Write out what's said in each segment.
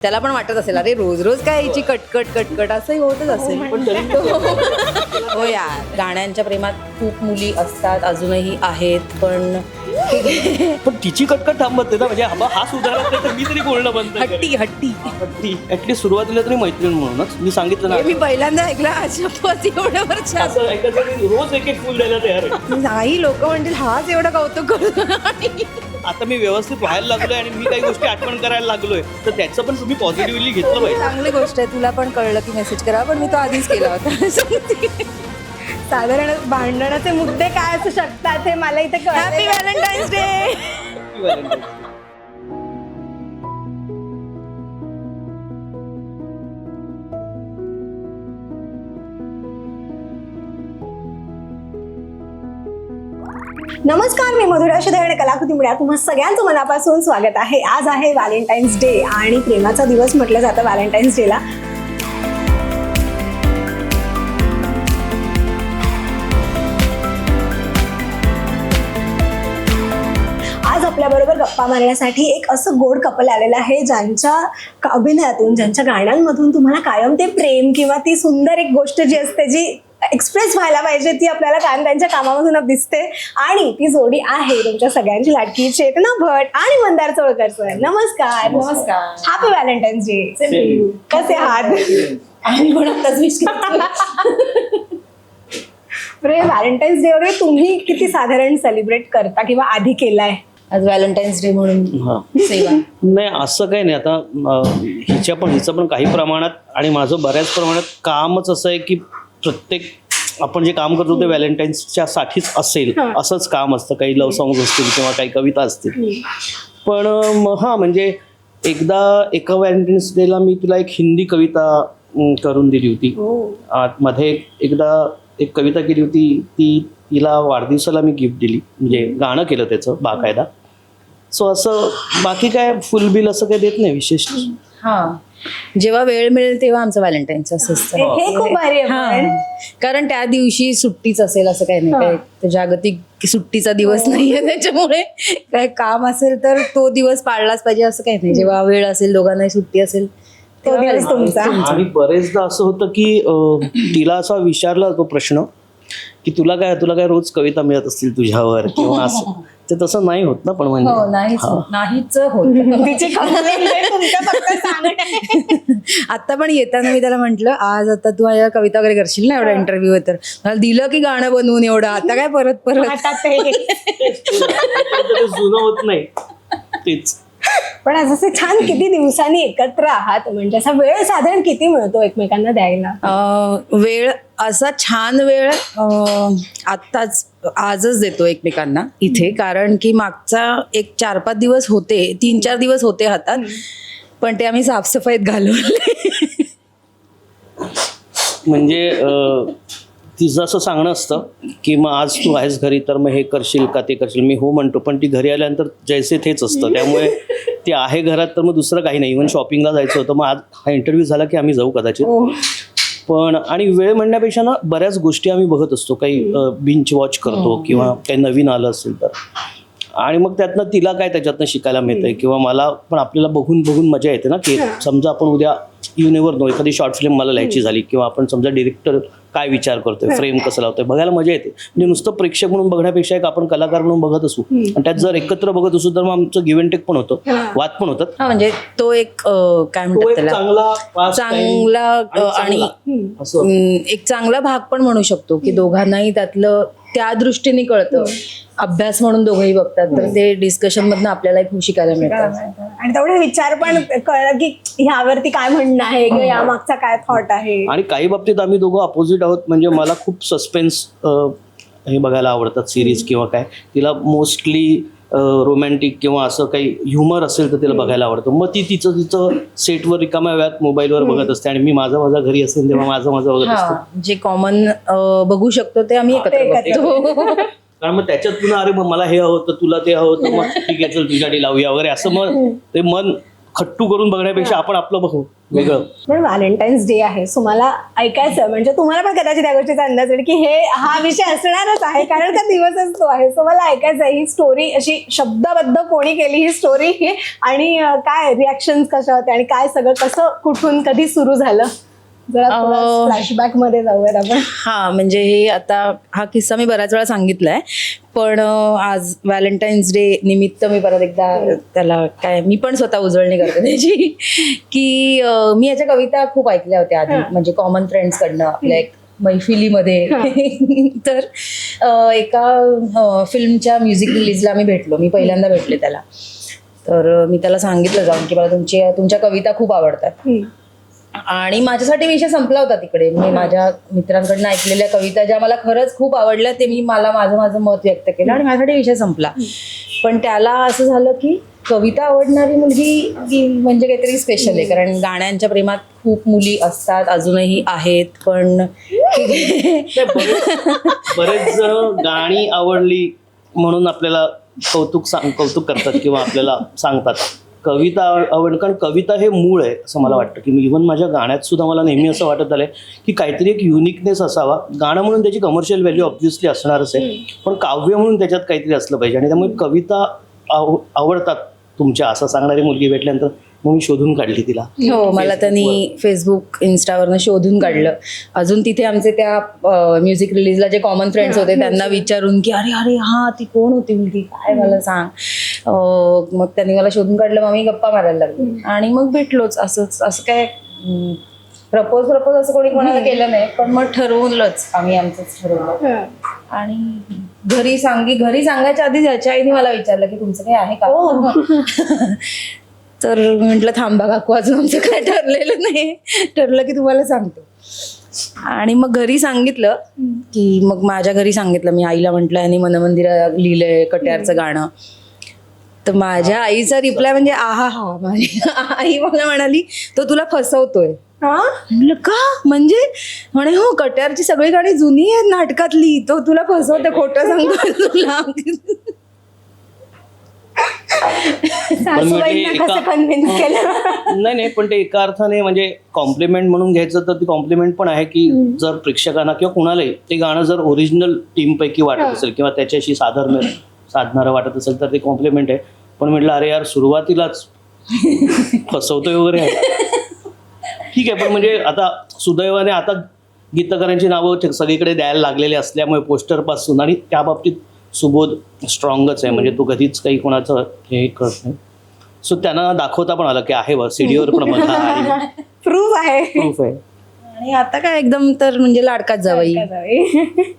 त्याला पण वाटत असेल अरे रोज रोज काय याची कटकट कटकट असंही होतच असेल. हो यार, गाण्यांच्या प्रेमात खूप मुली असतात, अजूनही आहेत, पण तिची कटकट थांबत नाही ना. म्हणजे हा सुधारत नाही तर मी तरी बोलणं बंद करेन. हट्टी हट्टी हट्टी ऍटलीस्ट सुरुवातीला तरी मैत्रीण म्हणूनच मी सांगितलं ना. हे मी पहिल्यांदा ऐकला शपथ एवढ्या वर्षात. असं ऐकायचं रोज एक एक फुल द्यायला तयार आहे. नाही, लोक म्हणतील हाच एवढं कौतुक करतो. आता मी व्यवस्थित व्हायला लागलोय आणि मी काही गोष्टी आठवण करायला लागलोय, तर त्याचं पण तुम्ही पॉझिटिव्हली घेतलं पाहिजे. चांगली गोष्ट आहे, तुला पण कळलं की मेसेज करा, पण मी तो आधीच केला होता. साधारण भांडणाचे मुद्दे काय असू शकतात हे मला इथे हॅपी व्हॅलेंटाईन्स डे. नमस्कार, मी मधुरा शिदे आणि कलाकृती मीडिया तुम्हा सगळ्यांचं मनापासून स्वागत आहे. आज आहे व्हॅलेंटाईन्स डे आणि प्रेमाचा दिवस म्हटलं जातं व्हॅलेंटाईन्स डेला. आज आपल्याबरोबर गप्पा मारण्यासाठी एक असं गोड कपल आलेलं आहे ज्यांच्या अभिनयातून, ज्यांच्या गाण्यांमधून तुम्हाला कायम ते प्रेम किंवा ती सुंदर एक गोष्ट जी असते जी एक्सप्रेस व्हायला पाहिजे ती आपल्याला कायम त्यांच्या कामामधून दिसते. आणि ती जोडी आहे तुमच्या सगळ्यांची लाडकी चेतना भट आणि मंदार चोळकर सर. नमस्कार. नमस्कार. Happy Valentine's day. कसे आहात? आणि पण आताच विश व्हॅलेंटाईन्स डे वगैरे तुम्ही किती साधारण सेलिब्रेट करता किंवा आधी केलाय? आज व्हॅलेंटाईन्स डे म्हणून सेवा. नाही असं काही नाही. आता हिचं पण काही प्रमाणात आणि माझं बऱ्याच प्रमाणात कामच असं आहे की प्रत्येक आपण जे काम करतो ते व्हॅलेंटाईन्सच्या साठीच असेल असंच काम असतं. काही लव्ह सॉंग्स असतील किंवा काही कविता असतील. पण म्हणजे एकदा एका व्हॅलेंटाईन्स डेला मी तुला एक हिंदी कविता करून दिली होती. मध्ये एकदा एक कविता केली होती, ती तिला वाढदिवसाला मी गिफ्ट दिली, म्हणजे गाणं केलं त्याचं बाकायदा. सो असं बाकी काय फुल बिल असं काही देत नाही विशेष. हा, जेव्हा वेळ मिळेल तेव्हा आमचं व्हॅलेंटाईन्स असं असतं. हे खूप भारी आहे. कारण त्या दिवशी सुट्टीच असेल असं काही नाही, काय जागतिक सुट्टीचा दिवस नाहीये, त्याच्यामुळे काय काम असेल तर तो दिवस पाळलाच पाहिजे असं काही नाही. जेव्हा वेळ असेल, दोघांनाही सुट्टी असेल, तो दिवस तुमचा. आणि बरेचदा असं होतं की तिला असा विचारला तो प्रश्न की तुला काय रोज कविता मिळत असतील तुझ्यावर किंवा असं. ते तसं नाही होत ना. पण म्हणजे नाहीच आता पण येताना मी त्याला म्हंटल, आज आता तू माझ्या कविता वगैरे करशील ना एवढा इंटरव्ह्यू तर, मला दिलं की गाणं बनवून एवढं, आता काय परत जुनं होत नाही तेच. पण आज असे छान किती दिवसांनी एकत्र आहात, म्हणजे असा वेळ साधारण किती मिळतो एकमेकांना द्यायला? वेळ असा छान वेळ आजच देतो एकमेकांना इथे. कारण की मागचा एक 4-5 दिवस होते, 3-4 दिवस होते हातात, पण ते आम्ही साफसफाईत घालवले. म्हणजे तिचं असं सांगणं असतं की मग आज तू आहेस घरी तर मग हे करशील का ते करशील. मी हो म्हणतो, पण ती घरी आल्यानंतर जैसे तेच असतं. त्यामुळे ती आहे घरात तर मग दुसरं काही नाही. इव्हन शॉपिंगला जायचं होतं, मग आज हा इंटरव्ह्यू झाला की आम्ही जाऊ कदाचित. पण आणि वेळ म्हणण्यापेक्षा ना बऱ्याच गोष्टी आम्ही बघत असतो. काही बिंच वॉच करतो किंवा काही नवीन आलं असेल तर, आणि मग त्यातनं तिला काय त्याच्यातनं शिकायला मिळतंय किंवा मला पण आपल्याला बघून मजा येते ना. की समजा आपण उद्या यू नेवर नो एखादी शॉर्ट फिल्म मला लिहायची झाली किंवा आपण समजा डिरेक्टर काय विचार करतोय, फ्रेम कसं लावतोय, बघायला मजा येते. म्हणजे नुसतं प्रेक्षक म्हणून बघण्यापेक्षा एक आपण कलाकार म्हणून बघत असू आणि त्यात जर एकत्र बघत असू तर मग आमचं गिव्ह अँड टेक पण होतं, वाद पण होतात. म्हणजे तो एक काय म्हणतात त्याला, चांगला आणि एक चांगला भाग पण म्हणू शकतो की दोघांनाही त्यातलं त्या दृष्टीने कळतं. अभ्यास म्हणून दोघंही बघतात तर ते डिस्कशन मधनं आपल्याला एक शिकायला मिळतं. आणि तेवढे विचार पण कळलं की ह्यावरती काय म्हणणं आहे किंवा या मागचा काय थॉट आहे. आणि काही बाबतीत आम्ही दोघं अपोजिट आहोत. म्हणजे मला खूप सस्पेन्स हे बघायला आवडतात सिरीज किंवा काय. तिला मोस्टली रोमॅन्टिक किंवा असं काही ह्युमर असेल तर तिला बघायला आवडतं. मग ती तिचं सेटवर रिकाम्या वेळात मोबाईलवर बघत असते आणि मी माझा घरी असेल तेव्हा माझं बघत असते. जे कॉमन बघू शकतो ते आम्ही एकत्र बघतो. कारण मग त्याच्यात पुन्हा अरे मग मला हे हवं तर तुला ते हवं तर मग ठीक आहे चल तुझ्यासाठी लावूया वगैरे असं. मग ते मन खट्टू करून बघण्यापेक्षा आपण आपलं बघू वेगळं. पण व्हॅलेंटाईन्स डे आहे, सो मला ऐकायचं, म्हणजे तुम्हाला पण कदाचित त्या गोष्टीचा अंदाज येईल की हा विषय असणारच आहे, कारण का दिवसच तो आहे. सो मला ऐकायचं आहे ही स्टोरी अशी शब्दबद्ध कोणी केली ही स्टोरी, आणि काय रिॲक्शन कशा होत्या, आणि काय सगळं कसं कुठून कधी सुरू झालं. जरा फ्लॅशबॅक मध्ये जाऊयात आपण. हा म्हणजे हे आता हा किस्सा मी बऱ्याच वेळा सांगितलाय, पण आज व्हॅलेंटाईन्स डे निमित्त मी परत एकदा त्याला काय मी पण स्वतः उजळणी करते त्याची, की मी याच्या कविता खूप ऐकल्या होत्या आधी, म्हणजे कॉमन फ्रेंड्स कडनं आपल्या एक मैफिलीमध्ये. तर एका फिल्मच्या म्युझिक रिलीजला मी भेटलो, मी पहिल्यांदा भेटले त्याला. तर मी त्याला सांगितलं जाऊन की मला तुमच्या कविता खूप आवडतात, आणि माझ्यासाठी विषय संपला होता तिकडे. मी माझ्या मित्रांकडनं ऐकलेल्या कविता ज्या मला खरंच खूप आवडल्या ते मी माझं मत व्यक्त केलं आणि माझ्यासाठी विषय संपला. पण त्याला असं झालं की कविता आवडणारी मुलगी म्हणजे काहीतरी स्पेशल आहे, कारण गाण्यांच्या प्रेमात खूप मुली असतात, अजूनही आहेत, पण बरेच जण गाणी आवडली म्हणून आपल्याला कौतुक करतात किंवा आपल्याला सांगतात. कविता आवड, कारण कविता हे मूळ आहे असं मला वाटतं. की इव्हन माझ्या गाण्यात सुद्धा मला नेहमी असं वाटत आलंय की काहीतरी एक युनिकनेस असावा. गाणं म्हणून त्याची कमर्शियल व्हॅल्यू ऑब्व्हियसली असणारच आहे, पण काव्य म्हणून त्याच्यात काहीतरी असलं पाहिजे. आणि त्यामुळे कविता आवडतात तुमच्या असं सांगणारी मुलगी भेटल्यानंतर मग मी शोधून काढली तिला. हो, मला त्यांनी फेसबुक इन्स्टावरनं शोधून काढलं. अजून तिथे आमचे त्या म्युझिक रिलीजला जे कॉमन फ्रेंड्स होते त्यांना विचारून की अरे हा ती कोण होती मुलगी, काय मला सांग. मग त्यांनी मला शोधून काढलं, मग मी गप्पा मारायला लागले आणि मग भेटलोच. असं काय प्रपोज असं कोणाला केलं नाही, पण मग ठरवलंच आम्ही, आमचंच ठरवलं. आणि घरी सांगायच्या आधी ह्याच्या आईने मला विचारलं की तुमचं काही आहे का. तर म्हटलं थांबा काकू, अजून आमचं काय ठरलेलं नाही, ठरलं की तुम्हाला सांगतो. आणि मग घरी सांगितलं की मग माझ्या घरी सांगितलं, मी आईला म्हटलं आणि मनमंदिरात लिहिलंय कट्यारचं गाणं. तर माझ्या आईचा रिप्लाय म्हणजे आहा, माझी आई मला म्हणाली तो तुला फसवतोय. म्हटलं का, म्हणजे म्हणे हो कट्यारची सगळी गाणी जुनी आहेत नाटकातली, तो तुला फसवतोय, खोटं सांगतोय तुला. नाही, पण ते एका अर्थाने म्हणजे कॉम्प्लिमेंट म्हणून घ्यायचं तर ती कॉम्प्लिमेंट पण आहे की जर प्रेक्षकांना किंवा कुणालाही ते गाणं जर ओरिजिनल टीम पैकी वाटत असेल किंवा त्याच्याशी साधणारं वाटत असेल तर ते कॉम्प्लिमेंट आहे. पण म्हटलं अरे यार सुरुवातीलाच फसवतोय वगैरे आहे, ठीक आहे. पण म्हणजे आता सुदैवाने आता गीतकारांची नावं सगळीकडे द्यायला लागलेले असल्यामुळे पोस्टर पासून, आणि त्या बाबतीत सुबोध स्ट्रॉंगच आहे, म्हणजे तो कधीच काही कोणाचं हे करत नाही. सो त्यांना दाखवता पण आलं की आहे बा, सीडीवर पण बघा, प्रूफ आहे. आणि आता काय एकदम तर म्हणजे लाडकाच जावई.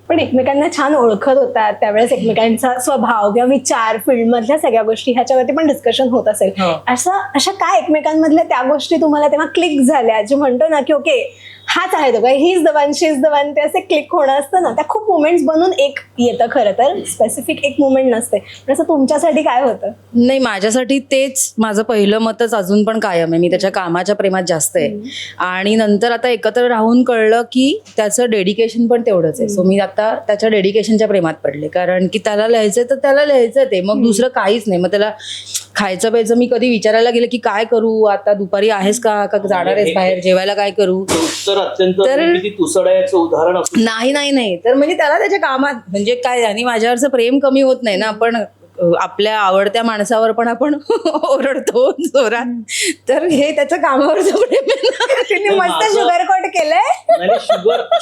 पण एकमेकांना छान ओळखत होतात त्यावेळेस, एकमेकांचा स्वभाव किंवा विचार, फील्ड मधल्या सगळ्या गोष्टी ह्याच्यावरती पण डिस्कशन होत असेल. अशा काय एकमेकांमधल्या त्या गोष्टी तुम्हाला तेव्हा क्लिक झाल्या, जे म्हणतो ना की ओके हाच आहे तो, काय he is the one, she is the one, ते असे क्लिक होणं असतं ना, त्या खूप मुमेंट्स बनून एक येतं. खरं तर स्पेसिफिक एक मुमेंट नसते. असं तुमच्यासाठी काय होतं? नाही, माझ्यासाठी तेच माझं पहिलं मतच अजून पण कायम आहे. मी त्याच्या कामाच्या प्रेमात जास्त आहे, आणि नंतर आता एकत्र राहून कळलं की त्याचं डेडिकेशन पण तेवढंच आहे. सो मी आता त्याच्या डेडिकेशनच्या प्रेमात पडले, कारण की त्याला लिहायचंय तर त्याला लिहायचं ते, मग दुसरं काहीच नाही. मग त्याला खायचं प्यायचं मी कधी विचारायला गेलं की काय करू आता, दुपारी आहेस का जाणार आहेस बाहेर जेवायला, काय करू, तर अत्यंत तुसड्याचं उदाहरण नाही. तर म्हणजे त्याला त्याच्या कामात म्हणजे काय, आणि माझ्यावरचं प्रेम कमी होत नाही ना. आपण आपल्या आवडत्या माणसावर पण आपण ओरडतो जोरात, तर हे त्याच्या कामावरचं प्रेम आहे. मस्त शुगर कोट केलंय.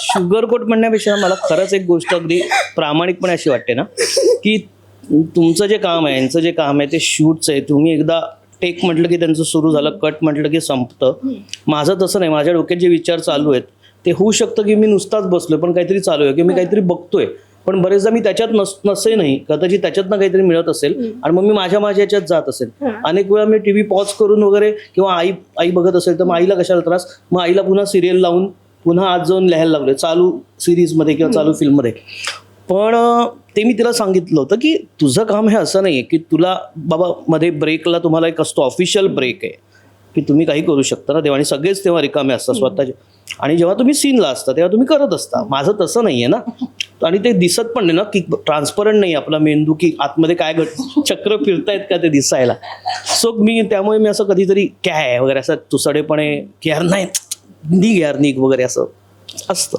शुगर कोट म्हणण्यापेक्षा मला खरंच एक गोष्ट अगदी प्रामाणिकपणे अशी वाटते ना, की तुमचं जे काम आहे, यांचं जे काम आहे ते शूटचं आहे. तुम्ही एकदा टेक म्हटलं की त्यांचं सुरू झालं, कट म्हटलं की संपतं. माझं तसं नाही. माझ्या डोक्यात जे विचार चालू आहेत ते होऊ शकतं की मी नुसताच बसलोय पण काहीतरी चालू आहे, किंवा मी काहीतरी बघतोय पण बरेचदा मी त्याच्यात नसे नाही, कदाचित त्याच्यातनं काहीतरी मिळत असेल आणि मग मी माझ्या याच्यात जात असेल. अनेक वेळा मी टीव्ही पॉज करून वगैरे, किंवा आई बघत असेल तर मग आईला कशाला त्रास, मग आईला पुन्हा सिरियल लावून पुन्हा आज जाऊन लिहायला लागले चालू सिरीजमध्ये किंवा चालू फिल्ममध्ये. पण ते मी तिला सांगितलं होतं की तुझं काम हे असं नाही आहे की तुला बाबा मध्ये ब्रेकला तुम्हाला एक असतो ऑफिशियल ब्रेक आहे, की तुम्ही काही करू शकता ना तेव्हा, आणि सगळेच तेव्हा रिकामे असतात स्वतःचे. आणि जेव्हा तुम्ही सीनला असता तेव्हा तुम्ही करत असता. माझं तसं नाहीये ना, आणि ते दिसत पण नाही ना, की ट्रान्सपरंट नाही आपला मेंदू, की आतमध्ये काय चक्र फिरतायत का ते दिसायला. सो त्यामुळे मी असं कधीतरी काय वगैरे असं तुसडेपणे की यार नाही निघ यार निघ वगैरे असं असतं.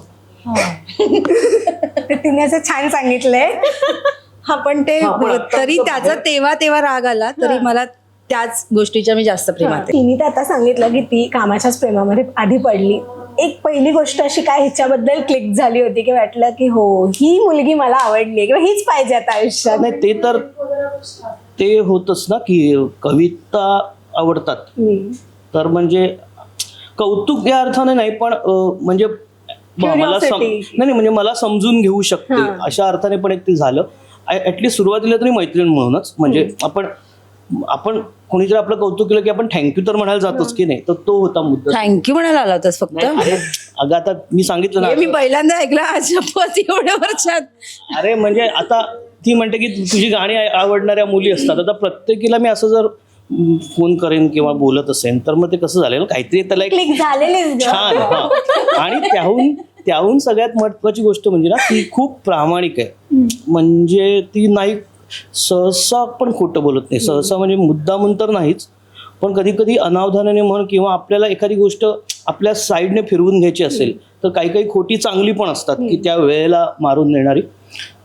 ते तिने असं छान सांगितलंय. हा पण ते तरी त्याचा तेव्हा राग आला तरी मला त्याच गोष्टीच्या मी जास्त प्रेमात आहे. तिने तर आता सांगितलं की ती कामाच्याच प्रेमामध्ये आधी पडली. एक पहिली गोष्ट अशी काय हिच्याबद्दल क्लिक झाली होती की वाटलं की हो ही मुलगी मला आवडली किंवा हीच पाहिजे आता आयुष्यात? नाही ते तर ते होतच ना, की कविता आवडतात तर म्हणजे कौतुक या अर्थाने नाही, पण म्हणजे नाही म्हणजे मला समजून घेऊ शकते अशा अर्थाने पण एक ते झालं. ऍटलीस्ट सुरुवातीला तरी मैत्रीण म्हणूनच, म्हणजे आपण कोणीतरी आपलं कौतुक केलं की आपण थँक्यू तर म्हणायला जातोच की नाही, तर तो होता मुद्दा. थँक्यू म्हणायला आला होतास फक्त? अगं आता मी सांगितलं ना, मी पहिल्यांदा ऐकलं आज एवढ्या वर्षात. अरे म्हणजे आता ती म्हणते की तुझी गाणी आवडणाऱ्या मुली असतात, आता प्रत्येकीला मी असं जर फोन करेन किंवा बोलत असेल तर मग ते कसं झालेलं काहीतरी त्याला एक क्लिक झालेलीच छान. आणि त्याहून सगळ्यात महत्वाची गोष्ट म्हणजे ना ती खूप प्रामाणिक आहे. म्हणजे ती नाही सहसा पण खोटं बोलत नाही, सहसा म्हणजे मुद्दामून तर नाहीच, पण कधी कधी अनावधानाने म्हण किंवा आपल्याला एखादी गोष्ट आपल्या साईडने फिरवून घ्यायची असेल तर काही काही खोटी चांगली पण असतात की त्या वेळेला मारून नेणारी,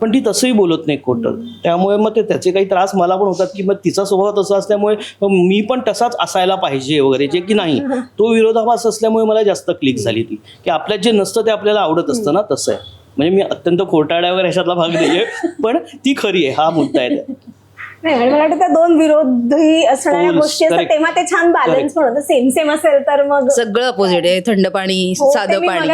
पण ती तसंही बोलत नाही खोटं. त्यामुळे मग त्याचे काही त्रास मला पण होतात की मग तिचा स्वभाव तसा असल्यामुळे मी पण तसाच असायला पाहिजे वगैरे, जे की नाही, तो विरोधाभास असल्यामुळे मला जास्त क्लिक झाली ती, की आपल्यात जे नसतं ते आपल्याला आवडत असतं ना, तसं आहे. म्हणजे मी अत्यंत खोटाड्या वगैरे ह्याच्यातला भाग नाहीये, पण ती खरी आहे, हा मुद्दा आहे. नाही मला वाटतं त्या दोन विरोधी असणाऱ्या गोष्टी असतात तेव्हा ते छान बॅलन्स पण होतं. सेम असेल तर मग सगळं अपोजिट आहे, थंड पाणी साधं पाणी.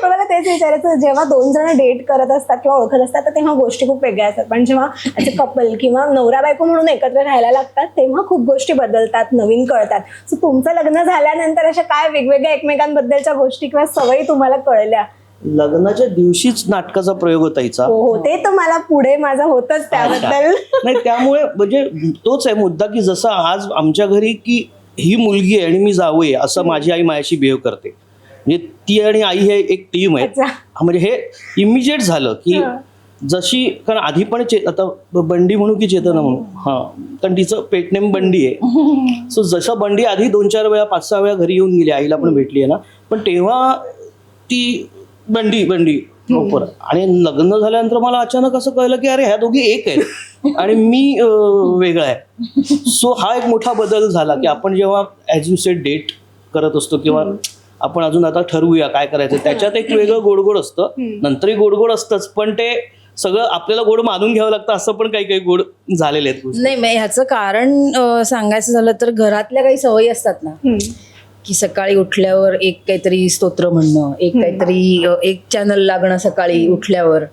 मला तेच विचारायचं, जेव्हा दोन जण डेट करत असतात किंवा ओळखत असतात तर तेव्हा गोष्टी खूप वेगळ्या असतात, पण जेव्हा असे कपल किंवा नवरा बायको म्हणून एकत्र राहायला लागतात तेव्हा खूप गोष्टी बदलतात, नवीन कळतात. सो तुमचं लग्न झाल्यानंतर अशा काय वेगवेगळ्या एकमेकांबद्दलच्या गोष्टी किंवा सवयी तुम्हाला कळल्या? लग्नाच्या दिवशीच नाटकाचा प्रयोग होता हिचा. हो ते तर मला पुढे माझं होतच त्याबद्दल. नाही त्यामुळे म्हणजे तोच आहे मुद्दा, की जसं आज आमच्या घरी की ही मुलगी आहे आणि मी जावई असं माझी आई माझ्याशी बिहेव करते, म्हणजे ती आणि आई हे एक टीम आहे. म्हणजे हे इमिजिएट झालं की जशी, कारण आधी पण आता बंडी म्हणू की चेतना म्हणू, कारण तिचं पेटनेम बंडी आहे. सो जसं बंडी आधी 2-4 वेळा 5-6 वेळा घरी येऊन गेली, आईला पण भेटली आहे ना, पण तेव्हा ती बंडी प्रॉपर. आणि लग्न झाल्यानंतर मला अचानक असं कळलं की अरे ह्या दोघी एक आहेत आणि मी वेगळा आहे. सो हा एक मोठा बदल झाला की आपण जेव्हा ॲज यू सेड डेट करत असतो किंवा आपण अजून आता ठरवूया काय करायचं, त्याच्यात एक वेगळं गोडगोड असतं, नंतरही गोडगोड असतंच, पण ते सगळं आपल्याला गोड मानून घ्यावं लागतं, असं पण काही काही गोड झालेले आहेत. नाही मग ह्याचं कारण सांगायचं झालं तर घरातल्या काही सवयी असतात ना, की सकाळी उठल्यावर एक काहीतरी स्तोत्र म्हणणं, एक काहीतरी एक चॅनल लागणं सकाळी उठल्यावर,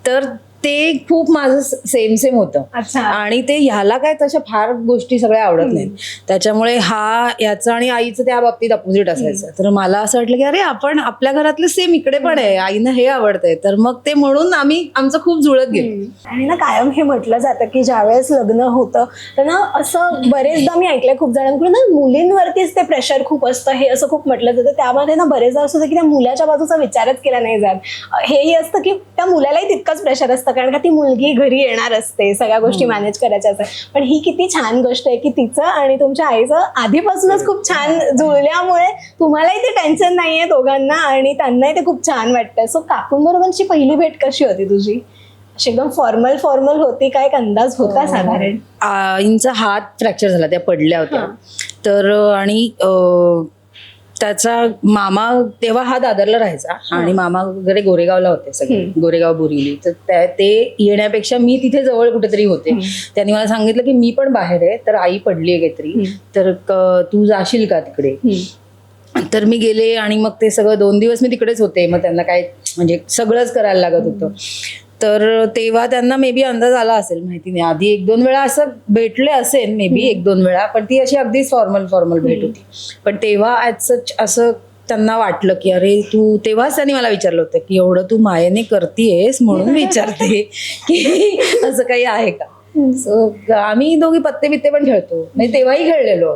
तर ते खूप माझं सेम होतं. आणि ते ह्याला काय तशा फार गोष्टी सगळ्या आवडत नाहीत, त्याच्यामुळे याचं आणि आईचं त्या बाबतीत अपोजिट असायचं. तर मला असं वाटलं की अरे आपण आपल्या घरातलं सेम इकडे पण आहे, आईनं हे आवडतंय, तर मग ते म्हणून आम्ही आमचं खूप जुळत गेलो. आणि ना कायम हे म्हटलं जातं की ज्यावेळेस लग्न होतं तर ना असं बरेचदा मी ऐकलंय खूप जणांकडून ना मुलींवरतीच ते प्रेशर खूप असतं, हे असं खूप म्हटलं जातं. त्यामध्ये ना बरेचदा असं होतं की त्या मुलाच्या बाजूचा विचारच केला नाही जात. हेही असतं की त्या मुलालाही तितकंच प्रेशर असतं, कारण का ती मुलगी घरी येणार असते, सगळ्या गोष्टी मॅनेज करायच्या असतात. पण ही किती छान गोष्ट आहे की तिचं आणि तुमच्या आईचं आधीपासूनच खूप छान जुळल्यामुळे तुम्हालाही ते टेन्शन नाहीये दोघांना आणि त्यांनाही ते खूप छान वाटतं. सो काकूंबरोबरची पहिली भेट कशी होती तुझी? अशी एकदम फॉर्मल होती का, एक अंदाज होता साधारण? आईंचा हात फ्रॅक्चर झाला, त्या पडल्या होत्या तर, आणि त्याचा मामा तेव्हा हा दादरला राहायचा आणि मामा वगैरे गोरेगावला होते सगळे, गोरेगाव बोरिवली. तर ते येण्यापेक्षा मी तिथे जवळ कुठेतरी होते. त्यांनी मला सांगितलं की मी पण बाहेर आहे, तर आई पडली आहे काहीतरी, तर तू जाशील का तिकडे? तर मी गेले आणि मग ते सगळं 2 दिवस मी तिकडेच होते. मग त्यांना काय म्हणजे सगळंच करायला लागत होतं. तर तेव्हा त्यांना मे बी अंदाज आला असेल, माहिती नाही, आधी 1-2 वेळा असं भेटले असेल मे बी 1-2 वेळा, पण ती अशी अगदीच फॉर्मल भेट होती. पण तेव्हा ॲज सच असं त्यांना वाटलं की अरे तू, तेव्हाच त्यांनी मला विचारलं होतं की एवढं तू मायेने करतीयेस म्हणून विचारते की असं काही आहे का. सो आम्ही दोघी पत्ते बित्ते पण खेळतो, नाही तेव्हाही खेळलेलो.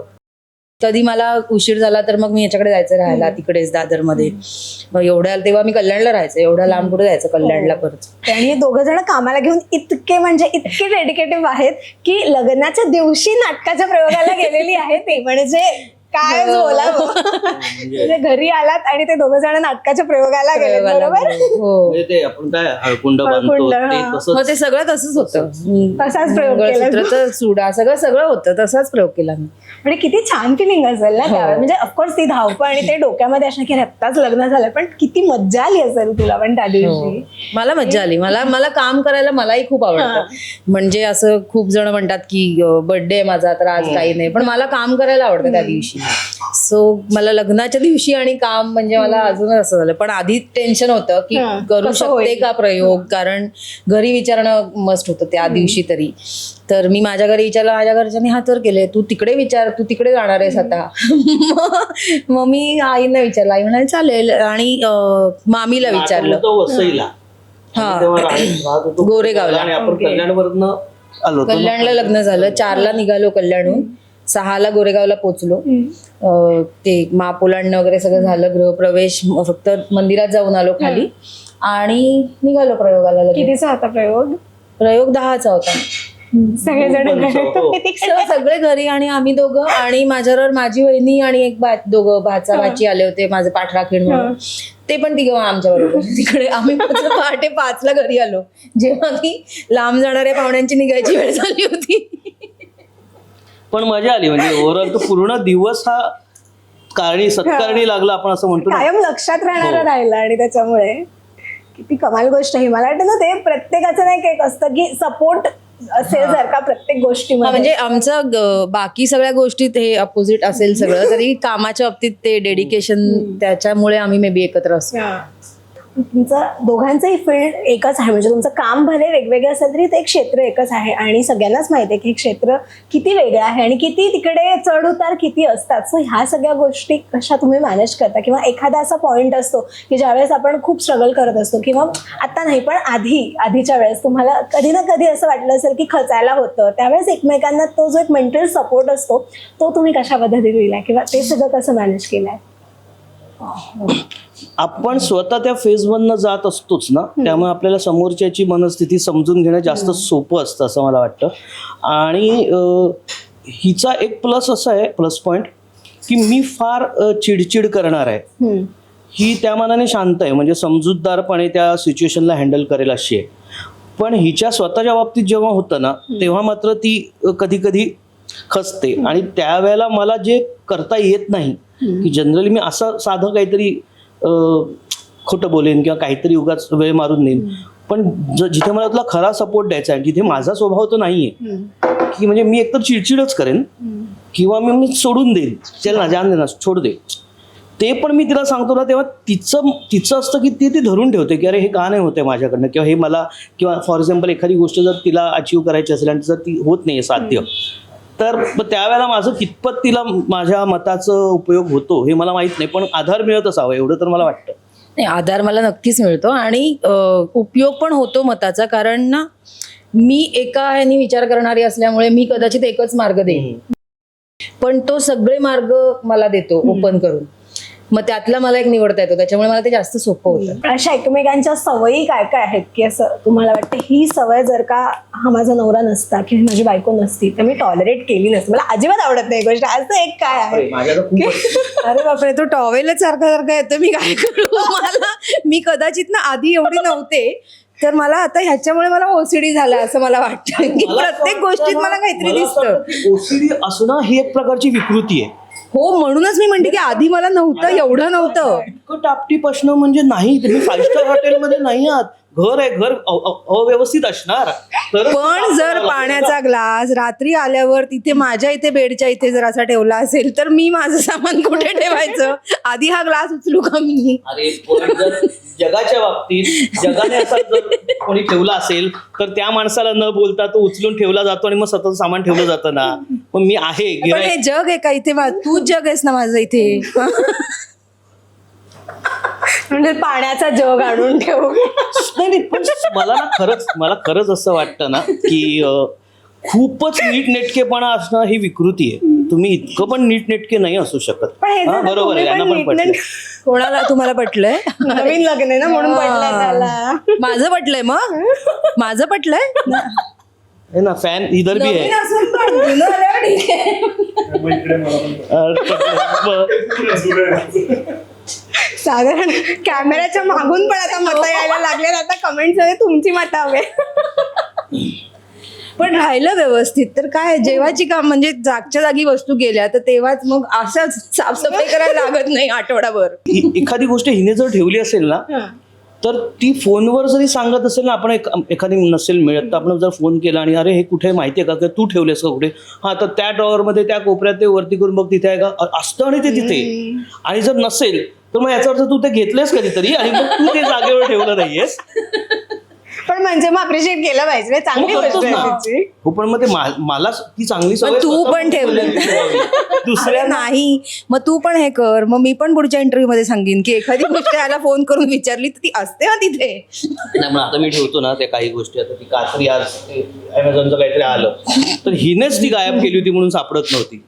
कधी मला उशीर झाला तर मग मी याच्याकडे जायचं राहायला तिकडेच दादरमध्ये. मग तेव्हा मी कल्याणला राहायचं, एवढ्या लांब कुठे जायचं कल्याणला परत. आणि हे दोघं जण कामाला घेऊन इतके डेडिकेटिव्ह आहेत की लग्नाच्या दिवशी नाटकाच्या प्रयोगाला गेलेली आहे ते, म्हणजे काय बोलावं. म्हणजे घरी आलात आणि ते दोघं जण नाटकाच्या प्रयोगाला गेले, बरोबर? हो ते आपण काय हळकुंड बांधतो ते तसंच. हो, ते सगळं तसंच होतं. तसाच प्रयोग केला. मंगळसूत्राचं सुडा सगळं होतं, तसाच प्रयोग केला मी. म्हणजे किती छान फिलिंग असेल ना त्यावेळेस. म्हणजे ऑफकोर्स ती धावपळ आणि ते डोक्यामध्ये असणं की आत्ताच लग्न झालं, पण किती मज्जा आली असेल तुला पण त्या दिवशी. मला मज्जा आली. मला काम करायला मलाही खूप आवडतं. म्हणजे असं खूप जण म्हणतात की बर्थडे माझा तर आज काही नाही, पण मला काम करायला आवडतं त्या दिवशी. सो मला लग्नाच्या दिवशी आणि काम म्हणजे मला अजूनच असं झालं. पण आधी टेन्शन होतं की करू शकते का प्रयोग, कारण घरी विचारणं मस्ट होतं त्या दिवशी तरी. तर मी माझ्या घरी विचारलं, माझ्या घरच्यांनी हा तर केले, तू तिकडे विचार, तू तिकडे जाणार आहेस आता. मग मी आईना विचारलं, आई म्हणाले चालेल. आणि मामीला विचारलं, वसईला गोरेगावला. आणि आपण कल्याणवरनं आलो. कल्याणला लग्न झालं, 4ला निघालो कल्याणहून, 6ला गोरेगावला पोचलो. ते महापोलांड वगैरे सगळं झालं, गृहप्रवेश, फक्त मंदिरात जाऊन आलो खाली आणि निघालो प्रयोगाला. कितीचा होता प्रयोग? प्रयोग 10चा होता. सगळेजण सगळे घरी आणि आम्ही दोघं, आणि माझ्यावर माझी वहिनी आणि एक दोघं भाचा भाची आले होते माझे पाठराखीण म्हणून. ते पण तिघं आमच्या बरोबर तिकडे. आम्ही पहाटे 5ला घरी आलो, जेव्हा की लांब जाणाऱ्या पाहुण्यांची निघायची वेळ झाली होती. पण मजा आली. म्हणजे ओव्हरऑल तो पूर्ण दिवस हा सत्कारणी लागला, आपण असं म्हणतो. कायम लक्षात राहणारा राहिला. आणि त्याच्यामुळे किती कमाल गोष्ट ही. मला वाटतं ना ते प्रत्येकाचं नाही एक असतं की सपोर्ट असेल जर का प्रत्येक गोष्टी. म्हणजे आमचं बाकी सगळ्या गोष्टीत हे अपोजिट असेल सगळं, तरी कामाच्या बाबतीत ते डेडिकेशन, त्याच्यामुळे आम्ही मे बी एकत्र असतो. तुमचं दोघांचंही फील्ड एकच आहे, म्हणजे तुमचं काम भले वेगवेगळं असेल तरी ते एक क्षेत्र एकच आहे. आणि सगळ्यांनाच माहिती आहे की हे क्षेत्र किती वेगळं आहे आणि किती तिकडे चढ उतार किती असतात. सो ह्या सगळ्या गोष्टी कशा तुम्ही मॅनेज करता, किंवा एखादा असा पॉईंट असतो की ज्यावेळेस आपण खूप स्ट्रगल करत असतो, किंवा आता नाही पण आधीच्या वेळेस तुम्हाला कधी ना कधी असं वाटलं असेल की खचायला होतं, त्यावेळेस एकमेकांना तो जो एक मेंटल सपोर्ट असतो तो तुम्ही कशा पद्धतीने दिलाय, किंवा ते सगळं कसं मॅनेज केलंय? आपण स्वतः त्या फेजमधनं जात असतोच ना, त्यामुळे आपल्याला समोरच्याची मनस्थिती समजून घेणं जास्त सोपं असतं असं मला वाटतं. आणि हिचा एक प्लस असा आहे, प्लस पॉईंट, की मी फार चिडचिड करणार आहे. ही त्या मानाने शांत आहे, म्हणजे समजूतदारपणे त्या सिच्युएशनला हँडल करेल अशी आहे. पण हिच्या स्वतःच्या बाबतीत जेव्हा होतं ना, तेव्हा मात्र ती कधी कधी खचते. आणि त्यावेळेला मला जे करता येत नाही, की जनरली मी असं साधं काहीतरी खोटं बोलेन किंवा काहीतरी उगाच वेळ मारून देईन, पण जिथे मला तुला खरा सपोर्ट द्यायचा आहे, जिथे माझा स्वभाव तो नाहीये, की म्हणजे मी एकतर चिडचिडच करेन किंवा मी सोडून देईन, चल ना जान दे ना, सोड दे. ते पण मी तिला सांगतो ना, तेव्हा तिचं असतं की ती धरून ठेवते की अरे हे का नाही होते माझ्याकडनं, किंवा हे मला, किंवा फॉर एक्झाम्पल एखादी गोष्ट जर तिला अचीव करायची असेल आणि जर ती होत नाहीये साध्य, तर त्यावेळेला माझं कितपत तिला माझ्या मताचा उपयोग होतो हे मला माहित नाही, पण आधार मिळत असावा एवढं तर मला वाटतं. नाही, आधार मला नक्कीच मिळतो आणि उपयोग पण होतो मताचा. कारण ना, मी एका ह्यानी विचार करणारी असल्यामुळे मी कदाचित एकच मार्ग देईन, पण तो सगळे मार्ग मला देतो ओपन करून. मग त्यातला मला एक निवडता येतो, त्याच्यामुळे मला ते जास्त सोपं होतं. अशा एकमेकांच्या सवयी काय काय आहेत की असं तुम्हाला वाटतं ही सवय जर का हा माझा नवरा नसता किंवा माझी बायको नसती तर मी टॉलरेट केली नसती, मला अजिबात आवडत नाही गोष्ट, असं एक काय आहे? अरे बापरे, तो टॉवेलच सारखा येतो, मी काय करू? मी कदाचित ना आधी एवढी नव्हते, तर मला आता ह्याच्यामुळे मला ओसीडी झाला असं मला वाटतं की प्रत्येक गोष्टीत मला काहीतरी दिसतं. ओसीडी असणं ही एक प्रकारची विकृती आहे. हो, म्हणूनच मी म्हणते की आधी मला नव्हतं, एवढं नव्हतं. इतकं टापटी प्रश्न म्हणजे नाही, तुम्ही 5 स्टार हॉटेलमध्ये नाही आहात, घर आहे, घर अव्यवस्थित असणार. पण जर पाण्याचा ग्लास रात्री आल्यावर तिथे माझ्या इथे बेडच्या इथे जर असा ठेवला असेल तर मी माझं सामान कुठे ठेवायचं? आधी हा ग्लास उचलू का मी? अरे पण जर जगाच्या बाबतीत जगाने असा जर कोणी ठेवला असेल तर त्या माणसाला न बोलता तो उचलून ठेवला जातो आणि मग स्वतःचं सामान ठेवलं जातं ना. मग मी आहे, पण हे जग आहे का इथे? तूच जग आहेस ना माझं इथे. म्हणजे पाण्याचा जग आणून ठेवू. नाही, पण मला खरंच असं वाटतं ना की खूपच नीटनेटकेपणा असणं ही विकृती आहे. तुम्ही इतकं पण नीटनेटके नाही असू शकत. पण हे हा, जर बरोबर आहे, तुम्ही यांना पण पण पटलं. कोणाला तुम्हाला पटलंय? नवीन लग्न आहे ना म्हणून पटलंय त्याला. माझं पटलंय मग माझं पटलंय है ना, फॅन इधर भी नवीन आहे. असून पण जुनं आल्यावर ठीक आहे. साधारण कॅमेऱ्याच्या मागून पण आता मतं यायला लागले. आता कमेंट्स मध्ये तुमची मतं हवे. पण राहिलं व्यवस्थित तर काय जेव्हाची काम म्हणजे जागच्या जागी वस्तू गेल्या तर तेव्हाच मग असंच साफसफाई करायला लागत नाही आठवडाभर. एखादी गोष्ट हिने जर ठेवली असेल ना तर ती फोनवर जरी सांगत असेल ना, आपण एखादी नसेल मिळत तर आपण जर फोन केला आणि अरे हे कुठे माहितीये का, तू ठेवलेस का कुठे, हा तर त्या ड्रॉवर मध्ये त्या कोपऱ्यात ते वरती करून बघ तिथे आहे का, असतं आणि ते तिथे. आणि जर नसेल तर मग याचा अर्थ तू ते घेतलेस कधीतरी आणि मग तू ते जागेवर ठेवलं नाहीयेस. पण म्हणजे मग अप्रिशिएट केलं पाहिजे. चांगली मग गोष्ट करतोच आहे ना. त्याची. हो, पण मग ते मला ती चांगली पण सवय तू स्वतः पण ठेवलं दुसऱ्या नाही मग तू पण हे कर. मग मी पण पुढच्या इंटरव्ह्यू मध्ये सांगेन की एखादी गोष्ट याला फोन करून विचारली तर ती असते ना तिथे. नाही, मग आता मी ठेवतो ना त्या काही गोष्टी. आता ती कात्री आज अमेझॉनचं काहीतरी आलं तर हिनेच ती गायब केली होती म्हणून सापडत नव्हती.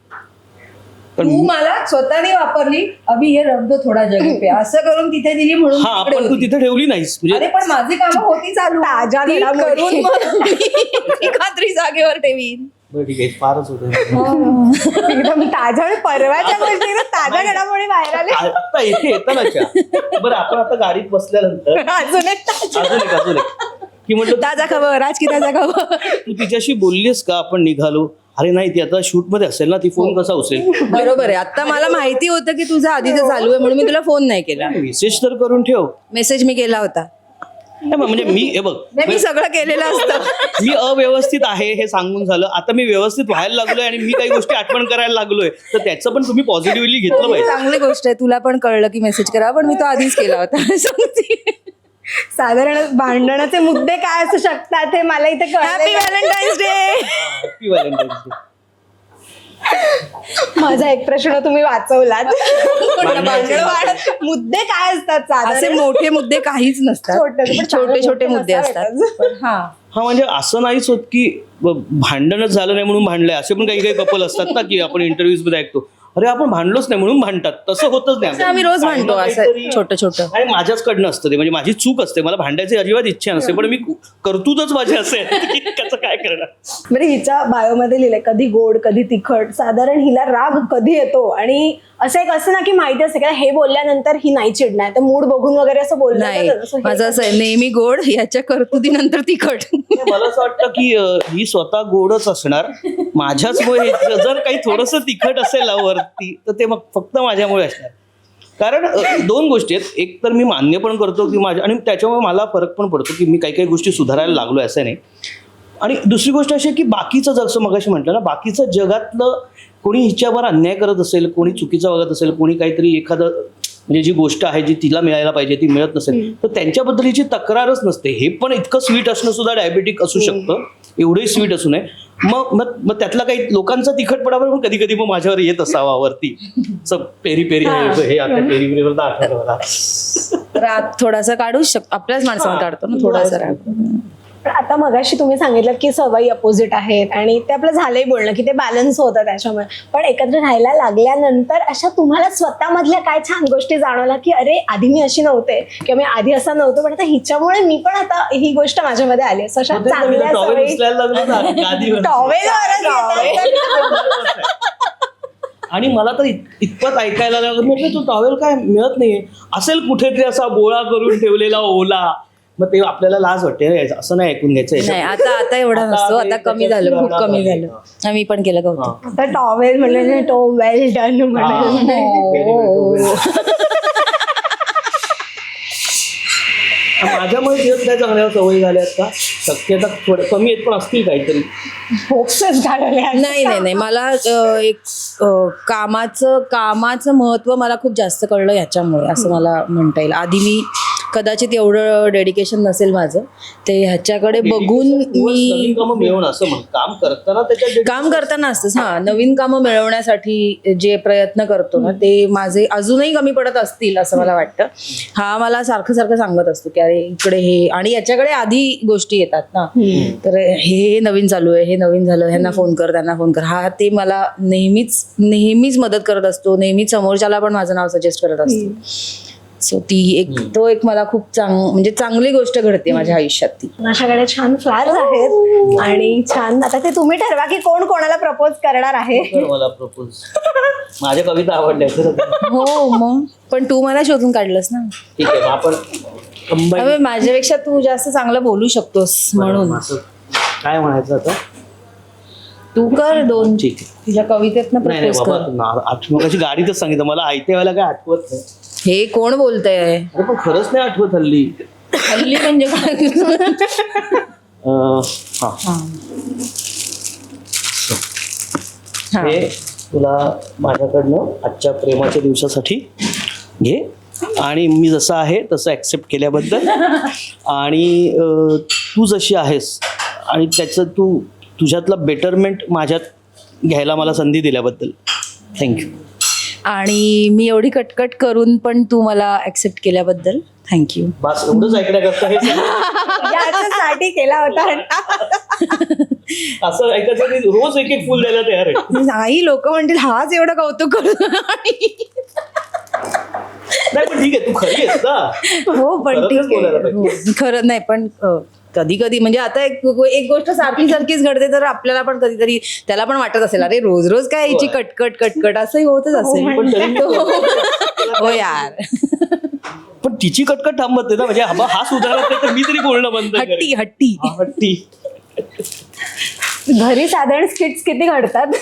पण तू मला स्वतःने वापरली अभि हे रख दो थोडा जगह पे असं करून तिथे दिली म्हणून हा, तिकडे पण तू होती. तिथे ठेवली नाहीस अरे म्हणजे. पण माझी कामं होती चालू ताज्या ती घडामोडी. करून मग मी खात्री जागेवर ठेवीन. बरं, ठीक आहे, फारच होतं. एकदम ताज्या आणि परवाच्या गोष्टी ना, ताज्या घडामोडी बाहेर आले. आता इथे येतानाच्या बरं आपण आता गाडीत बसल्यानंतर अजून एक ताज्या. अजून एक की म्हटलं ताजा खबर आज की ताजा खबर. तू तिच्याशी बोललीस का आपण निघालो, अरे नाही ती आता शूट मध्ये असेल ना, ती फोन कसा उचलेल. बरोबर आहे. आता मला माहिती होतं की तुझं आधीचं चालू आहे म्हणून मी तुला फोन नाही केला. मेसेज तर करून ठेव. मेसेज मी केला होता. नाही, म्हणजे मी हे बघ, नाही, मी सगळं केलेलं असतं. मी अव्यवस्थित आहे हे सांगून झालं. आता मी व्यवस्थित व्हायला लागलोय आणि मी काही गोष्टी आठवण करायला लागलोय तर त्याचं पण तुम्ही पॉझिटिव्हली घेतलं पाहिजे. चांगली गोष्ट आहे. तुला पण कळलं की मेसेज करा पण मी तो आधीच केला होता. सांगते. साधारण भांडणाचे मुद्दे काय असू शकतात हे मला इथे हॅपी कळलं. Valentine's day. Happy Valentine's day. माझा एक प्रश्न तुम्ही वाचवलात. मुद्दे काय असतात असे साधारण? मोठे मुद्दे काहीच नसतात. छोटे छोटे मुद्दे असतात. पण हा हा, म्हणजे असं नाहीच होत की भांडणच झालं नाही म्हणून भांडलंय. असे पण काही काही कपल असतात ना की आपण इंटरव्ह्यूज मध्ये ऐकतो, अरे आपण भांडलोच नाही म्हणून भांडतात. तसं होतच नाही. आम्ही रोज भांडतो असं छोटं छोटं. आणि माझ्याचकडनं असतं ते, म्हणजे माझी चूक असते. मला भांडायची अजिबात इच्छा नसते पण मी करतूतच माझी असेल की त्याचं काय करणार. बरं, हिच्या बायोमध्ये लिहिलंय कधी गोड कधी तिखट. साधारण हिला राग कधी येतो आणि असं एक असं ना की माहिती असते की हे बोलल्यानंतर ही नाही चिडणार, तर मूड बघून वगैरे असं बोललं नाही जातं. असं हे- माझं असं आहे, नेहमी गोड याच्या कर्तुतीनंतर तिखट. मला असं वाटतं की ही स्वतः गोडच असणार माझ्याचमुळे. जर काही थोडंसं तिखट असेल ना वरती तर ते मग फक्त माझ्यामुळे असणार. कारण दोन गोष्टी आहेत. एक तर मी मान्य पण करतो की माझ्या, आणि त्याच्यामुळे मला फरक पण पडतो की मी काही काही गोष्टी सुधारायला लागलो असं नाही. आणि दुसरी गोष्ट अशी आहे की बाकीचं जसं मगाशी म्हटलं ना, बाकीचं जगातलं कोणी हिच्यावर अन्याय करत असेल, कोणी चुकीचं वागत असेल, कोणी काहीतरी एखादं म्हणजे जी गोष्ट आहे जी तिला मिळायला पाहिजे ती मिळत नसेल तर त्यांच्याबद्दल हिची तक्रारच नसते. हे पण इतकं स्वीट असणं सुद्धा डायबेटिक असू शकतं, एवढंही स्वीट असू नये. मग मग मग त्यातला काही लोकांचा तिखटपणा पण कधी कधी मग माझ्यावर येत असावा वरती. पेरी पेरी हे आता पेरी पेरीवर आठवलं मला. राग थोडासा काढूच शकतो. आपल्याच माणसावर काढतो ना थोडासा राग. पण आता मगाशी तुम्ही सांगितलं की सवयी अपोजिट आहेत आणि ते आपलं झालंही बोलणं की ते बॅलन्स होतं त्याच्यामुळे. पण एकत्र राहायला लागल्यानंतर अशा तुम्हाला स्वतःमधल्या काय छान गोष्टी जाणवल्या की अरे आधी मी अशी नव्हते किंवा मी आधी असं नव्हतं पण आता हिच्यामुळे मी पण आता ही गोष्ट माझ्यामध्ये आली. अशा चांगल्या टॉवेल सवयी उचलायला लागलो ना गादीवर. टॉवेलवरच आणि मला तर इतपत ऐकायला लागलं, म्हटलं तो टॉवेल काय मिळत नाहीये, असेल कुठेतरी असा गोळा करून ठेवलेला ओला. मग ते आपल्याला लाज वाटते रे, असं नाही ऐकून घ्यायचं. नाही आता एवढं नसतो. आता कमी झालं, खूप कमी झालं. आम्ही पण केलं गौतम. आता टॉवेल म्हणलं तो वेल डन म्हणलं. माझ्यामुळे दिवस काय चांगल्या सवयी झाल्यात का, शक्यता थोडं कमी आहेत पण असतील काहीतरी. होप्सच झालेले आहेत. नाही नाही नाही मला एक कामाचं महत्व मला खूप जास्त कळलं ह्याच्यामुळे असं मला म्हणता येईल. आधी मी कदाचित एवढं डेडिकेशन नसेल माझं, ते ह्याच्याकडे बघून मी मिळवणं असं म्हण, काम करताना त्याच्यात काम करताना असतंच. हा, नवीन कामं मिळवण्यासाठी जे प्रयत्न करतो ना ते माझे अजूनही कमी पडत असतील असं मला वाटतं. हा मला सारखं सारखं सांगत असतो की अरे इकडे हे, आणि याच्याकडे आधी गोष्टी येतात असतात ना, तर हे नवीन चालू आहे, हे नवीन झालं, ह्यांना फोन कर, त्यांना फोन कर, हा ते मला नेहमीच मदत करत असतो, नेहमीच समोरच्याला पण माझं नाव सजेस्ट करत असतो. सो ती तो एक मला खूप म्हणजे चांगली गोष्ट घडते माझ्या आयुष्यात ती. माझ्याकडे छान फ्लावर्स आहेत आणि छान, आता ते तुम्ही ठरवा की कोण कोणाला प्रपोज करणार आहे. मला प्रपोज, माझ्या कविता आवडल्या. हो मग, पण तू मला शोधून काढलंस ना. ठीक आहे, आपण combine- अबे, माझ्यापेक्षा तू जास्त चांगलं बोलू शकतोस म्हणून असं काय म्हणायचं आता. तू कर 2. ठीक आहे. तुझ्या कवितेत ना नाही नाही प्रपोज बाबा, कर. तू आठवण्याची गाडीतच सांगितलं मला, आयत्या वेळेला काय आठवत नाही. हे कोण बोलतंय? अरे पण खरंच नाही आठवत हल्ली. हल्ली म्हणजे काय? हा, हा. हा. हे तुला माझ्याकडनं आजच्या प्रेमाच्या दिवसासाठी घे, आणि मी जसं आहे तसं ॲक्सेप्ट केल्याबद्दल, आणि तू जशी आहेस आणि त्याचं तुझ्यातलं बेटरमेंट माझ्यात घ्यायला मला संधी दिल्याबद्दल थँक्यू. आणि मी एवढी कटकट करून पण तू मला ऍक्सेप्ट केल्याबद्दल थँक्यू. बस एवढंच ऐकण्याकरता हे याच्यासाठी केला होता. असं ऐकायचं की रोज एक एक फुल द्यायला तयार आहे. नाही, लोक म्हणतील हाच एवढं कौतुक करतो. नाही पण ठीक आहे, तू खरी आहेस ना. हो पण खरं ठीक तेच बोलायला आहे. हो, खरं नाही पण कधी कधी म्हणजे आता एक गोष्ट सारखीच घडते, तर आपल्याला पण कधीतरी त्याला पण वाटत असेल, अरे रोज रोज काय याची कटकट असंही होतच असेल. पण तरी हो यार, पण तिची कटकट थांबत नाही ना, म्हणजे हा सुधारत नाही तर मी तरी बोलणं बंद करेन. हट्टी हा, हट्टी. घरी साधारण स्किट्स किती घडतात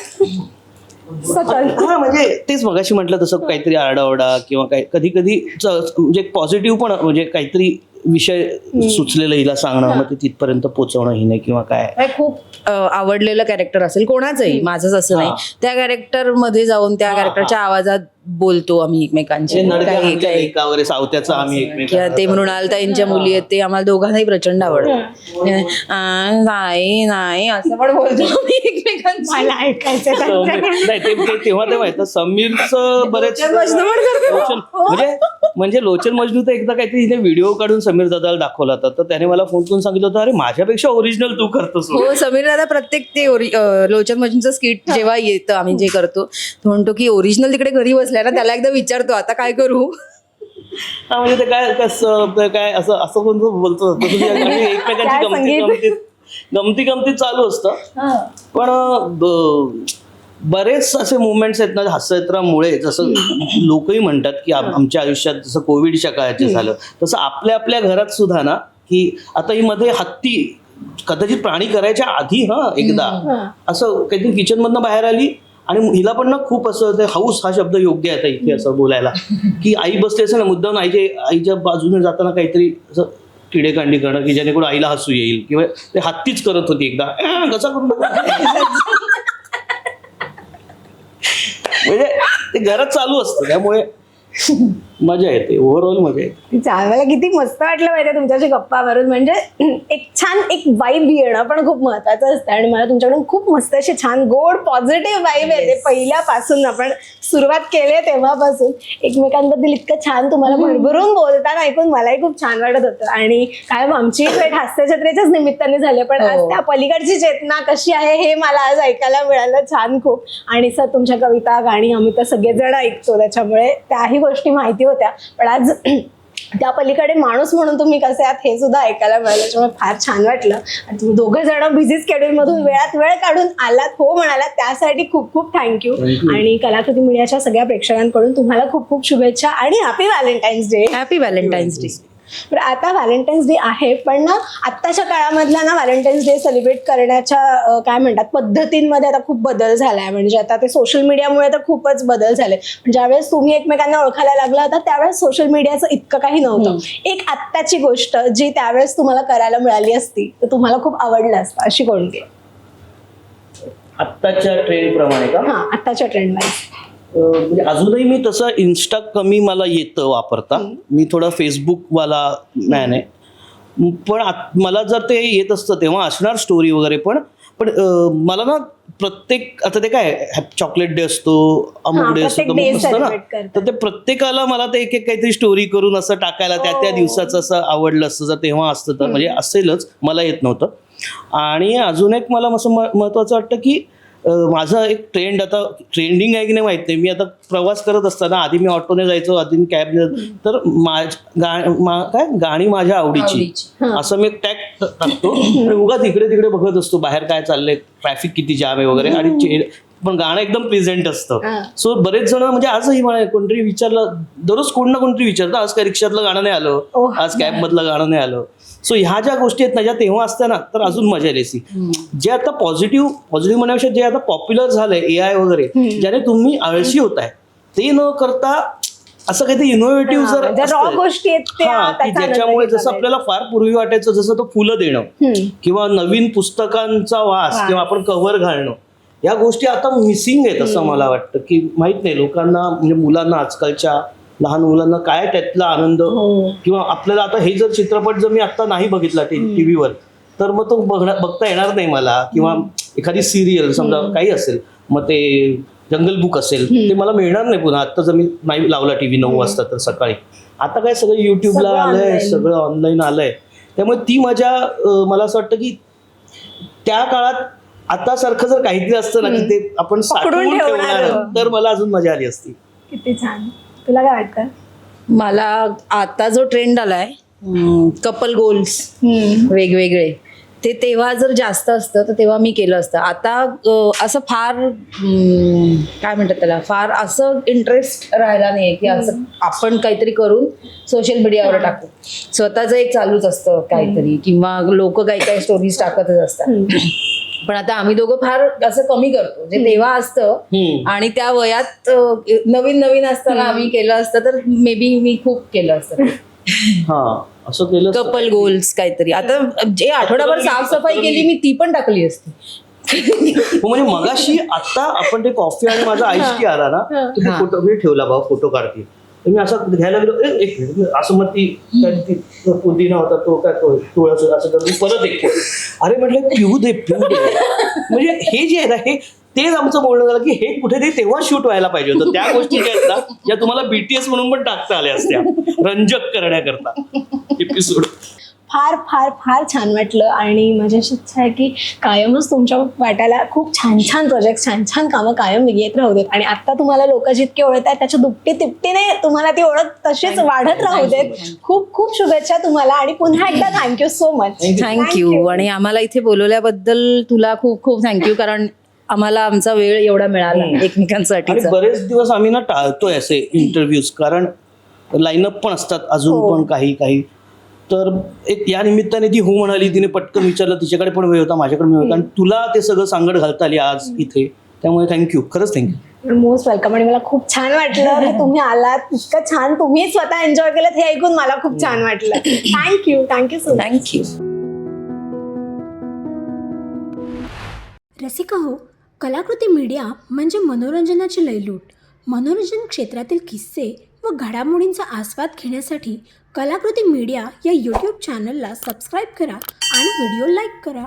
सतत. हा म्हणजे तेच मगाशी म्हटलं तसं काहीतरी आरडाओरडा किंवा काही कधी कधी म्हणजे पॉझिटिव्ह पण, म्हणजे काहीतरी विषय सुचलेलं हिला सांगणं, मग ते तिथपर्यंत पोहोचवणं हिने किंवा काय. खूप आवडलेलं कॅरेक्टर असेल कोणाचंही, माझंच असं नाही, त्या कॅरेक्टर मध्ये जाऊन त्या कॅरेक्टरच्या आवाजात बोलतो आम्ही एकमेकांची. वगैरे सावत्याचं आम्ही किंवा एकमेकांना ते मृणालताईंच्या मुली आहेत, ते आम्हाला दोघांनाही प्रचंड आवडतं. नाही असं पण बोलतो आम्ही एकमेकांची. मला ऐकायचं नाही ते तेव्हा माहित समीरचं बरेच म्हणजे लोचन मजनू तर एकदा काहीतरी हिने व्हिडिओ काढून समीर दादाला दाखवला होता, तर त्याने मला फोन करून सांगितलं होतं, अरे माझ्यापेक्षा ओरिजिनल तू करतोस. हो, समीर दादा प्रत्येक ते लोचन मजनूचं स्किट जेव्हा येतं आम्ही जे करतो, तो म्हणतो की ओरिजिनल तिकडे घरी बसलाय ना, त्याला एकदा विचारतो आता काय करू. हा म्हणजे ते काय कसं काय असं कोणतं बोलतो एकमेकांची गमती चालू असतं. पण बरेच असे मुवमेंट्स आहेत ना हास्यचित्रामुळे, जसं लोकही म्हणतात की आमच्या आयुष्यात जसं कोविडच्या काळात झालं तसं आपल्या आपल्या घरात सुद्धा ना, की आता ही मध्ये हत्ती कदाचित प्राणी करायच्या आधी एकदा असं काहीतरी किचन मधनं बाहेर आली, आणि हिला पण ना खूप असं ते हाऊस हा शब्द योग्य आहे इथे असं बोलायला, की आई बसते असं ना मुद्दाम आईच्या बाजूने जाताना काहीतरी असं किडेकांडी करणं की जेणेकरून आईला हसू येईल, किंवा ते हत्तीच करत होती एकदा कसा करून म्हणजे ते घरात चालू असतं, त्यामुळे मजा येते, ओव्हरऑल मजा येते. मला किती मस्त वाटलं माहिती तुमच्याशी गप्पा मारून. म्हणजे एक छान एक वाईब येणं पण खूप महत्वाचं असतं, आणि मला तुमच्याकडून खूप मस्त अशी छान गोड पॉझिटिव्ह वाईब येते. पहिल्यापासून आपण सुरुवात केली तेव्हापासून एकमेकांबद्दल इतकं छान तुम्हाला भरभरून बोलताना ऐकून मलाही खूप छान वाटत होतं. आणि काय आमची भेट हास्यचित्रेच्याच निमित्ताने झाली, पण आज त्या पलीकडची चेतना कशी आहे हे मला आज ऐकायला मिळालं छान खूप. आणि सर तुमच्या कविता, गाणी आम्ही तर सगळेजण ऐकतो, त्याच्यामुळे त्याही गोष्टी माहिती होत्या, पण आज त्या पलीकडे माणूस म्हणून तुम्ही कसे आहात हे सुद्धा ऐकायला मिळालं, त्याच्यामुळे फार छान वाटलं. आणि तुम्ही दोघं जण बिझी स्केड्यूल मधून वेळात वेळ काढून आलात, हो म्हणालात, त्यासाठी खूप खूप थँक्यू. आणि कलाकृती मीडियाच्या सगळ्या प्रेक्षकांकडून तुम्हाला खूप खूप शुभेच्छा आणि happy Valentine's day. Happy Valentine's day. बरं, आता व्हॅलेंटाईन्स डे आहे, पण ना आत्ताच्या काळामधला ना व्हॅलेंटाईन्स डे सेलिब्रेट करण्याच्या काय म्हणतात पद्धतींमध्ये आता खूप बदल झालाय. म्हणजे आता ते सोशल मीडियामुळे तर खूपच बदल झाले. ज्यावेळेस तुम्ही एकमेकांना ओळखायला लागला होता त्यावेळेस सोशल मीडियाचं इतकं काही नव्हतं. एक आत्ताची गोष्ट जी त्यावेळेस तुम्हाला करायला मिळाली असती तर तुम्हाला खूप आवडलं असतं, अशी कोणती? आत्ताच्या ट्रेंड प्रमाणे का? हा, आत्ताच्या ट्रेंड वाईज. म्हणजे अजूनही मी तसं इन्स्टा कमी मला येतं वापरता, मी थोडा फेसबुकवाला मॅन आहे, पण मला जर ते येत असतं तेव्हा असणार स्टोरी वगैरे, पण पण मला ना प्रत्येक आता ते काय चॉकलेट डे असतो, अमुक डे असतो, प्रत्येक तमुक day असतं ना, celebrate करतात. तर ते प्रत्येकाला मला ते एक एक काहीतरी स्टोरी करून असं टाकायला त्या दिवसाचं असं आवडलं असतं. जर तेव्हा असतं तर म्हणजे असेलच, मला येत नव्हतं. आणि अजून एक मला असं महत्त्वाचं वाटतं की माझा एक ट्रेंड, आता ट्रेंडिंग आहे की नाही माहित नाही, मी आता प्रवास करत असताना आधी मी ऑटोने जायचो, आधी कॅब, तर काय गाणी माझ्या आवडीची असं मी एक टॅग टाकतो आणि उगाच इकडे तिकडे बघत असतो बाहेर काय चाललंय, ट्रॅफिक किती जाम आहे वगैरे, आणि पण गाणं एकदम प्रेझेंट असतं. सो बरेच जण म्हणजे आजही मला कोणतरी विचारलं, दररोज कोण ना कोणतरी विचारतं, आज काय रिक्षातलं गाणं नाही आलं, आज कॅब मधलं गाणं नाही आलं. सो ह्या ज्या गोष्टी आहेत ना, ज्या तेव्हा असत्या ना, तर अजून मजा यायची. जे आता पॉझिटिव्ह म्हणण्यापेक्षा जे आता पॉप्युलर झालंय AI वगैरे, ज्याने तुम्ही आळशी होताय, ते न करता असं काहीतरी इनोव्हेटिव्ह जर रॉ गोष्टी आहेत त्या, की ज्याच्यामुळे जसं आपल्याला फार पूर्वी वाटायचं, जसं तो फुलं देणं किंवा नवीन पुस्तकांचा वास किंवा आपण कव्हर घालणं, या गोष्टी आता मिसिंग आहेत असं मला वाटतं. की माहित नाही लोकांना, म्हणजे मुलांना, आजकालच्या लहान मुलांना काय त्यातला आनंद, किंवा आपल्याला आता हे जर चित्रपट जर मी आता नाही बघितला टीव्हीवर, तर मग तो बघता येणार नाही मला. किंवा एखादी सिरियल समजा काही असेल, मग ते जंगल बुक असेल, ते मला मिळणार नाही पुन्हा. आता जर मी नाही लावला टीव्ही 9 वाजता तर सकाळी, आता काय सगळं युट्यूबला आलंय, सगळं ऑनलाईन आलंय. त्यामुळे ती मजा मला असं वाटतं की त्या काळात आता सारखं जर काहीतरी असतं ना, की ते आपण साठवून ठेवणार, तर मला अजून मजा आली असती. किती छान. तुला काय वाटतं? मला आता जो ट्रेंड आलाय कपल गोल्स वेगवेगळे, ते तेव्हा जर जास्त असतं तर तेव्हा मी केलं असतं. आता असं फार काय म्हणतात त्याला, फार असं इंटरेस्ट राहिला नाही की असं आपण काहीतरी करून सोशल मीडियावर टाकू. स्वतःचं एक चालूच असतं काहीतरी, किंवा लोक काही स्टोरीज टाकतच असतात. पण आता आम्ही दोघं फार असं कमी करतो, जे तेव्हा असतं आणि त्या वयात नवीन असताना आम्ही केलं असतं तर मे बी मी खूप केलं असतं. असं केलं कपल गोल्स काहीतरी. आता जे आठवडाभर साफसफाई केली मी, ती पण टाकली असती. म्हणजे मगाशी आता आपण ते कॉफी आणि माझा आईस की आला ना, तर फोटो मी ठेवला, बाबा फोटो काढते, तर मी असं घ्यायला गेलो, एक मिनिट, असं मग ती पुदिना होता तो काय तुळस असं करतो, परत एक, अरे म्हटलं पिऊ दे. म्हणजे हे जे आहे ना, हे तेच आमचं बोलणं झालं की हे कुठेतरी तेव्हा शूट व्हायला पाहिजे होतं. त्या गोष्टी ज्या आहेत ना, ज्या तुम्हाला BTS म्हणून पण टाकता आल्या असत्या रंजक करण्याकरता एपिसोड. फार फार फार छान वाटलं. आणि माझी अशी इच्छा आहे की कायमच तुमच्या वाट्याला खूप छान प्रोजेक्ट, छान कामं कायम येत राहू देत. आणि आता तुम्हाला लोक जितके ओळखत आहेत त्याच्या दुपटी तिपटीने तुम्हाला ती ओळख तशीच वाढत राहू देत. खूप खूप शुभेच्छा तुम्हाला. आणि पुन्हा एकदा थँक्यू सो मच. थँक्यू. आणि आम्हाला इथे बोलवल्याबद्दल तुला खूप खूप थँक्यू, कारण आम्हाला आमचा वेळ एवढा मिळाला एकमेकांसाठी. आणि बरेच दिवस आम्ही ना टाळतोय असे इंटरव्ह्यूज, कारण लाईनअप पण असतात अजून पण काही. तर एक या निमित्ताने ती हो म्हणाली, तिने पटकन विचारलं, तिच्याकडे पण वेळ होता, माझ्याकडे वेळ होता, आणि तुला ते सगळं सांगड घालता आली आज इथे. त्यामुळे थँक्यू, खरंच थँक्यू. Most welcome. आणि मला खूप छान वाटलं की तुम्ही आलात, इतकं छान तुम्ही स्वतः एन्जॉय केलं, हे ऐकून मला खूप छान वाटलं. Thank you so much. Thank you. Rasika हो, कलाकृती मीडिया म्हणजे मनोरंजनाची लयलूट. मनोरंजन क्षेत्रातील किस्से व घडामोडींचा आस्वाद घेण्यासाठी कलाकृती मीडिया या यूट्यूब चॅनलला सबस्क्राईब करा आणि व्हिडिओ लाईक करा.